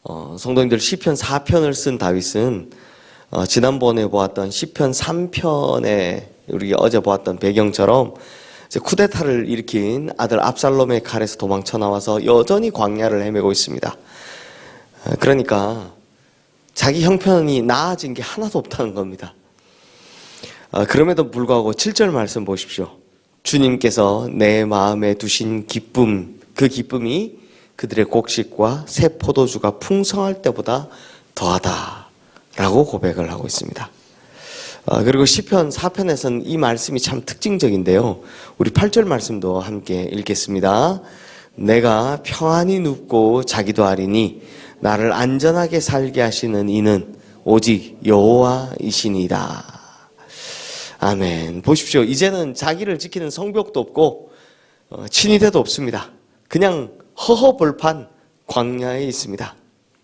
성도님들 시편 4편을 쓴 다윗은 지난번에 보았던 시편 3편에 우리 어제 보았던 배경처럼 이제 쿠데타를 일으킨 아들 압살롬의 칼에서 도망쳐 나와서 여전히 광야를 헤매고 있습니다. 그러니까 자기 형편이 나아진 게 하나도 없다는 겁니다. 그럼에도 불구하고 7절 말씀 보십시오. 주님께서 내 마음에 두신 기쁨, 그 기쁨이 그들의 곡식과 새 포도주가 풍성할 때보다 더하다 라고 고백을 하고 있습니다. 그리고 시편 4편에서는 이 말씀이 참 특징적인데요. 우리 8절 말씀도 함께 읽겠습니다. 내가 평안히 눕고 자기도 하리니 나를 안전하게 살게 하시는 이는 오직 여호와이시니이다. 아멘. 보십시오. 이제는 자기를 지키는 성벽도 없고 친위대도 없습니다. 그냥 허허벌판 광야에 있습니다.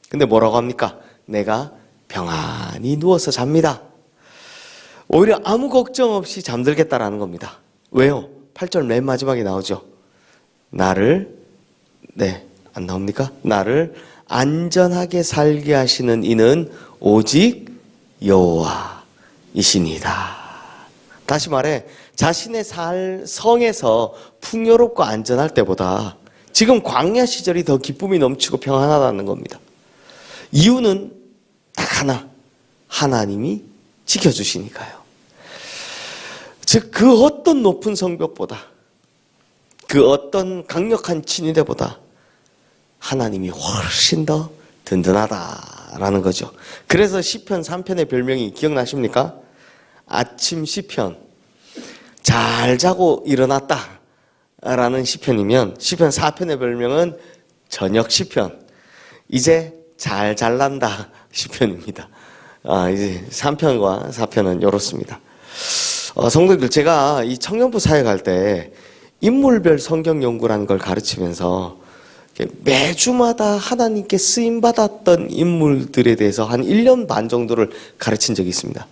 근데 뭐라고 합니까? 내가 평안히 누워서 잡니다. 오히려 아무 걱정 없이 잠들겠다라는 겁니다. 왜요? 8절 맨 마지막에 나오죠. 나를, 안 나옵니까? 나를 안전하게 살게 하시는 이는 오직 여호와이시니이다. 다시 말해 자신의 성에서 풍요롭고 안전할 때보다 지금 광야 시절이 더 기쁨이 넘치고 평안하다는 겁니다. 이유는 딱 하나, 하나님이 지켜주시니까요. 즉 그 어떤 높은 성벽보다, 그 어떤 강력한 친위대보다 하나님이 훨씬 더 든든하다라는 거죠. 그래서 시편 3편의 별명이 기억나십니까? 아침 시편, 잘 자고 일어났다 라는 시편이면 시편 4편의 별명은 저녁 시편, 이제 잘 잘난다 시편입니다. 이제 3편과 4편은 이렇습니다. 성도들, 제가 이 청년부 사역할 때 인물별 성경 연구라는 걸 가르치면서 매주마다 하나님께 쓰임받았던 인물들에 대해서 한 1년 반 정도를 가르친 적이 있습니다.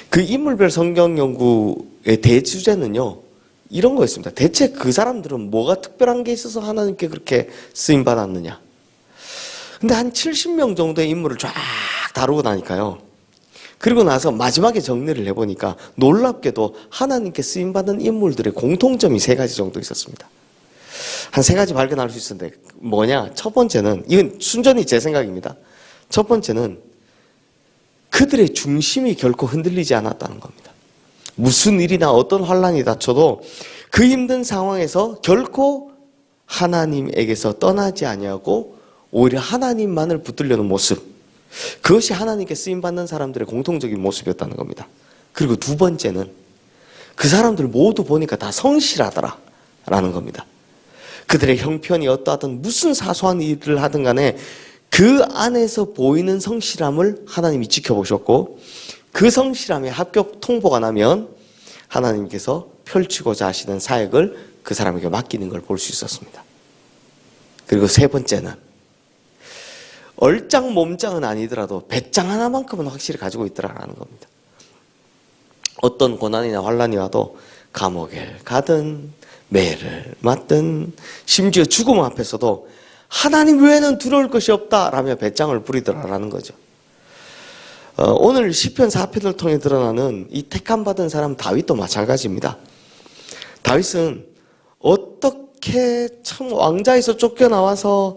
그 인물별 성경 연구의 대주제는요, 이런 거였습니다. 대체 그 사람들은 뭐가 특별한 게 있어서 하나님께 그렇게 쓰임받았느냐. 근데 한 70명 정도의 인물을 쫙 다루고 나니까요, 그리고 나서 마지막에 정리를 해보니까 놀랍게도 하나님께 쓰임받은 인물들의 공통점이 3가지 정도 있었습니다. 한 3가지 발견할 수 있었는데 뭐냐? 첫 번째는, 이건 순전히 제 생각입니다. 첫 번째는 그들의 중심이 결코 흔들리지 않았다는 겁니다. 무슨 일이나 어떤 환란이 닥쳐도 그 힘든 상황에서 결코 하나님에게서 떠나지 아니하고 오히려 하나님만을 붙들려는 모습, 그것이 하나님께 쓰임받는 사람들의 공통적인 모습이었다는 겁니다. 그리고 두 번째는 그 사람들 모두 보니까 다 성실하더라 라는 겁니다. 그들의 형편이 어떠하든 무슨 사소한 일을 하든 간에 그 안에서 보이는 성실함을 하나님이 지켜보셨고, 그 성실함에 합격 통보가 나면 하나님께서 펼치고자 하시는 사역을 그 사람에게 맡기는 걸 볼 수 있었습니다. 그리고 세 번째는 얼짱 몸짱은 아니더라도 배짱 하나만큼은 확실히 가지고 있더라라는 겁니다. 어떤 고난이나 환란이 와도 감옥에 가든 매를 맞든 심지어 죽음 앞에서도 하나님 외에는 두려울 것이 없다라며 배짱을 부리더라라는 거죠. 오늘 시편 4편을 통해 드러나는 이 택함받은 사람 다윗도 마찬가지입니다. 다윗은 어떻게 참 왕자에서 쫓겨나와서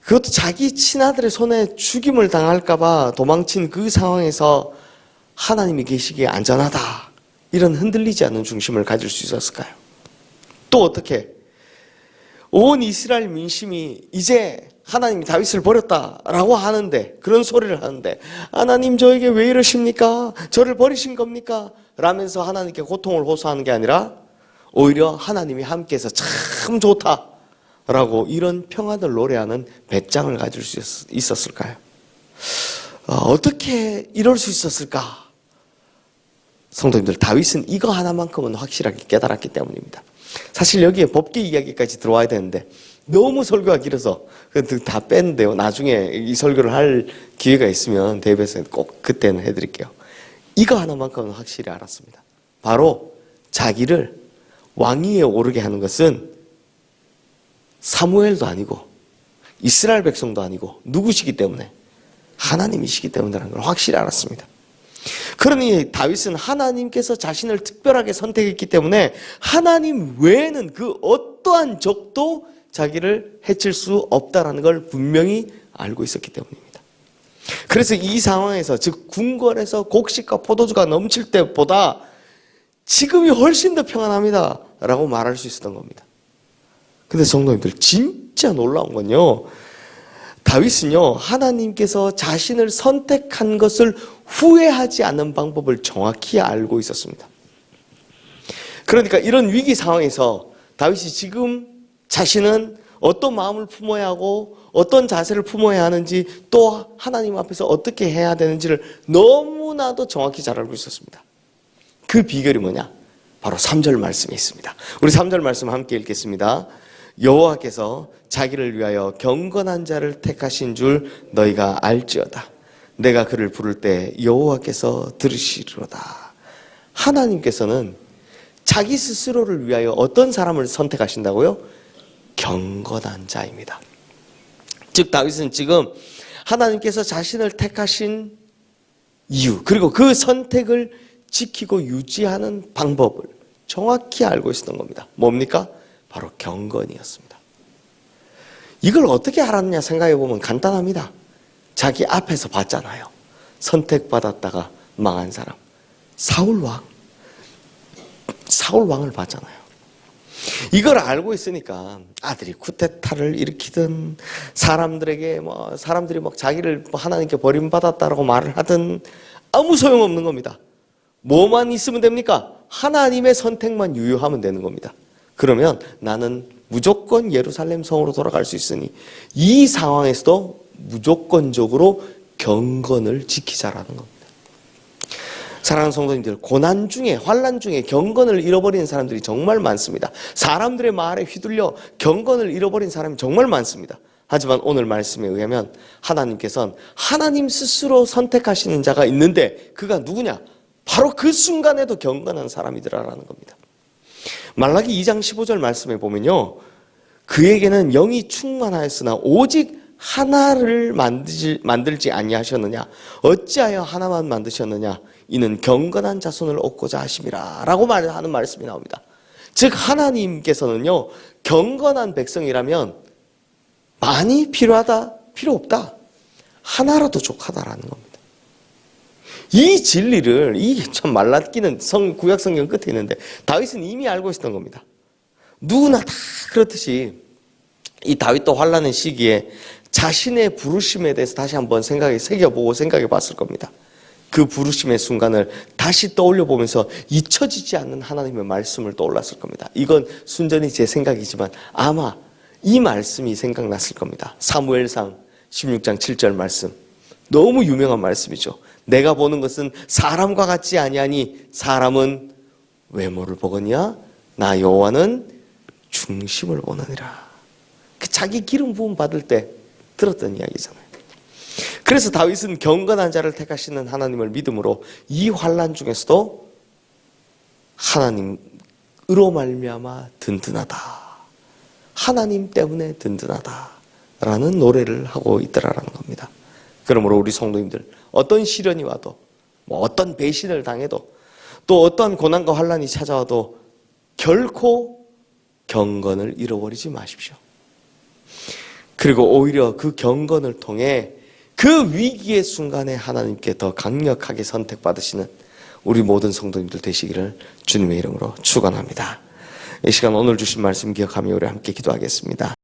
그것도 자기 친아들의 손에 죽임을 당할까봐 도망친 그 상황에서 하나님이 계시기에 안전하다, 이런 흔들리지 않는 중심을 가질 수 있었을까요? 또 어떻게 온 이스라엘 민심이 이제 하나님이 다윗을 버렸다라고 하는데, 그런 소리를 하는데 하나님 저에게 왜 이러십니까? 저를 버리신 겁니까? 라면서 하나님께 고통을 호소하는 게 아니라 오히려 하나님이 함께해서 참 좋다 라고 이런 평안을 노래하는 배짱을 가질 수 있었을까요? 어떻게 이럴 수 있었을까? 성도님들, 다윗은 이거 하나만큼은 확실하게 깨달았기 때문입니다. 사실 여기에 법계 이야기까지 들어와야 되는데 너무 설교가 길어서 다 뺐는데요. 나중에 이 설교를 할 기회가 있으면 대회에서 꼭 그때는 해드릴게요. 이거 하나만큼은 확실히 알았습니다. 바로 자기를 왕위에 오르게 하는 것은 사무엘도 아니고 이스라엘 백성도 아니고 누구시기 때문에? 하나님이시기 때문이라는 걸 확실히 알았습니다. 그러니 다윗은 하나님께서 자신을 특별하게 선택했기 때문에 하나님 외에는 그 어떠한 적도 자기를 해칠 수 없다라는 걸 분명히 알고 있었기 때문입니다. 그래서 이 상황에서, 즉 궁궐에서 곡식과 포도주가 넘칠 때보다 지금이 훨씬 더 평안합니다 라고 말할 수 있었던 겁니다. 근데 성도님들, 진짜 놀라운 건요, 다윗은요 하나님께서 자신을 선택한 것을 후회하지 않는 방법을 정확히 알고 있었습니다. 그러니까 이런 위기 상황에서 다윗이 지금 자신은 어떤 마음을 품어야 하고 어떤 자세를 품어야 하는지, 또 하나님 앞에서 어떻게 해야 되는지를 너무나도 정확히 잘 알고 있었습니다. 그 비결이 뭐냐? 바로 3절 말씀에 있습니다. 우리 3절 말씀 함께 읽겠습니다. 여호와께서 자기를 위하여 경건한 자를 택하신 줄 너희가 알지어다. 내가 그를 부를 때 여호와께서 들으시리로다. 하나님께서는 자기 스스로를 위하여 어떤 사람을 선택하신다고요? 경건한 자입니다. 즉 다윗은 지금 하나님께서 자신을 택하신 이유, 그리고 그 선택을 지키고 유지하는 방법을 정확히 알고 있었던 겁니다. 뭡니까? 바로 경건이었습니다. 이걸 어떻게 알았냐 생각해 보면 간단합니다. 자기 앞에서 봤잖아요. 선택받았다가 망한 사람, 사울 왕을 봤잖아요. 이걸 알고 있으니까 아들이 쿠데타를 일으키든, 사람들이 자기를 하나님께 버림받았다라고 말을 하든 아무 소용없는 겁니다. 뭐만 있으면 됩니까? 하나님의 선택만 유효하면 되는 겁니다. 그러면 나는 무조건 예루살렘 성으로 돌아갈 수 있으니 이 상황에서도 무조건적으로 경건을 지키자라는 겁니다. 사랑하는 성도님들, 고난 중에, 환난 중에 경건을 잃어버리는 사람들이 정말 많습니다. 사람들의 말에 휘둘려 경건을 잃어버린 사람이 정말 많습니다. 하지만 오늘 말씀에 의하면 하나님께서는 하나님 스스로 선택하시는 자가 있는데 그가 누구냐? 바로 그 순간에도 경건한 사람이더라라는 겁니다. 말라기 2장 15절 말씀에 보면요, 그에게는 영이 충만하였으나 오직 하나를 만들지 아니하셨느냐? 어찌하여 하나만 만드셨느냐? 이는 경건한 자손을 얻고자 하심이라 라고 하는 말씀이 나옵니다. 즉 하나님께서는요, 경건한 백성이라면 많이 필요하다, 필요 없다, 하나라도 족하다라는 겁니다. 이 진리를, 이 참 말라기는 구약 성경 끝에 있는데 다윗은 이미 알고 있었던 겁니다. 누구나 다 그렇듯이 이 다윗도 환난의 시기에 자신의 부르심에 대해서 다시 한번 새겨보고 생각해 봤을 겁니다. 그 부르심의 순간을 다시 떠올려 보면서 잊혀지지 않는 하나님의 말씀을 떠올랐을 겁니다. 이건 순전히 제 생각이지만 아마 이 말씀이 생각났을 겁니다. 사무엘상 16장 7절 말씀, 너무 유명한 말씀이죠. 내가 보는 것은 사람과 같지 아니하니 사람은 외모를 보거니와 나 여호와는 중심을 보느니라. 자기 기름 부음 받을 때 들었던 이야기잖아요. 그래서 다윗은 경건한 자를 택하시는 하나님을 믿음으로 이 환난 중에서도 하나님으로 말미암아 든든하다, 하나님 때문에 든든하다라는 노래를 하고 있더라라는 겁니다. 그러므로 우리 성도님들, 어떤 시련이 와도, 어떤 배신을 당해도, 또 어떠한 고난과 환난이 찾아와도 결코 경건을 잃어버리지 마십시오. 그리고 오히려 그 경건을 통해 그 위기의 순간에 하나님께 더 강력하게 선택받으시는 우리 모든 성도님들 되시기를 주님의 이름으로 축원합니다. 이 시간 오늘 주신 말씀 기억하며 우리 함께 기도하겠습니다.